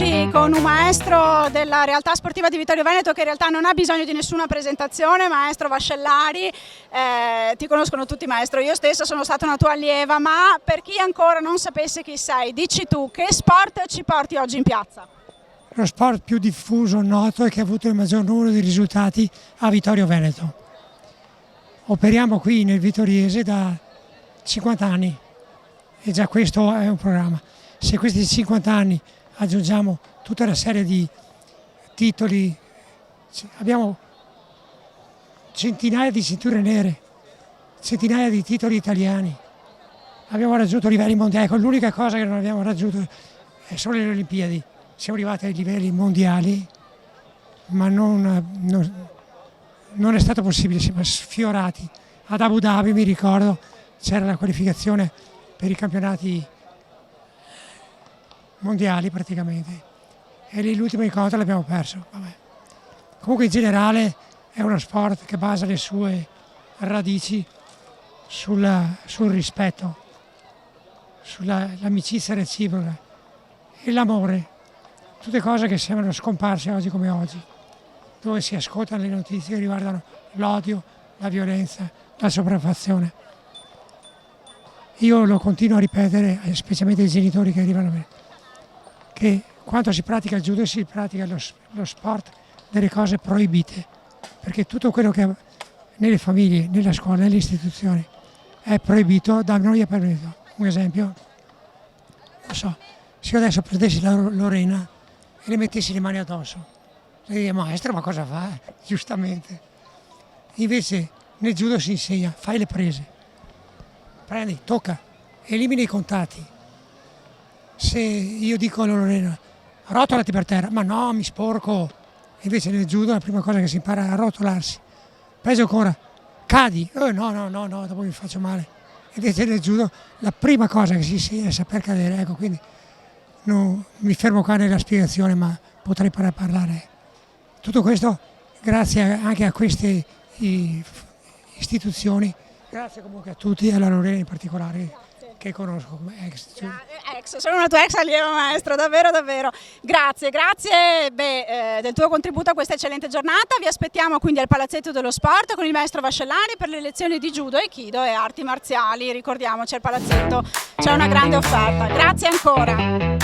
oggi con un maestro della realtà sportiva di Vittorio Veneto che in realtà non ha bisogno di nessuna presentazione, maestro Vascellari. Ti conoscono tutti, maestro, io stessa sono stata una tua allieva, ma per chi ancora non sapesse chi sei, dici tu, che sport ci porti oggi in piazza? Lo sport più diffuso, noto e che ha avuto il maggior numero di risultati a Vittorio Veneto. Operiamo qui nel Vittoriese da 50 anni e già questo è un programma. Se questi 50 anni aggiungiamo tutta una serie di titoli, abbiamo centinaia di cinture nere, centinaia di titoli italiani, abbiamo raggiunto livelli mondiali. Ecco, l'unica cosa che non abbiamo raggiunto sono le Olimpiadi. Siamo arrivati ai livelli mondiali, ma non è stato possibile, siamo sfiorati. Ad Abu Dhabi, mi ricordo, c'era la qualificazione per i campionati mondiali praticamente, e lì l'ultimo incontro l'abbiamo perso. Vabbè. Comunque in generale è uno sport che basa le sue radici sul rispetto, sull'amicizia reciproca e l'amore, tutte cose che sembrano scomparse oggi come oggi, dove si ascoltano le notizie che riguardano l'odio, la violenza, la sopraffazione. Io lo continuo a ripetere, specialmente ai genitori che arrivano a me, che quando si pratica il judo si pratica lo sport delle cose proibite, perché tutto quello che nelle famiglie, nella scuola, nelle istituzioni è proibito, da noi è permesso. Un esempio, non so, se io adesso prendessi la Lorena e le mettessi le mani addosso, lei dice: maestro, ma cosa fa? Giustamente. Invece nel judo si insegna, fai le prese, prendi, tocca, elimini i contatti. Se io dico a Lorena: rotolati per terra, ma no, mi sporco. Invece nel judo la prima cosa che si impara è a rotolarsi. Peggio ancora, cadi, no, dopo mi faccio male. Invece nel judo la prima cosa che si insegna è saper cadere. Ecco, quindi non mi fermo qua nella spiegazione, ma potrei parlare. Tutto questo grazie anche a queste istituzioni, grazie comunque a tutti e alla Lorena in particolare, che conosco come ex. Sono una tua ex allieva, maestro, davvero davvero. Grazie del tuo contributo a questa eccellente giornata. Vi aspettiamo quindi al Palazzetto dello Sport con il maestro Vascellari per le lezioni di judo, aikido e arti marziali. Ricordiamoci, al Palazzetto c'è una grande offerta. Grazie ancora.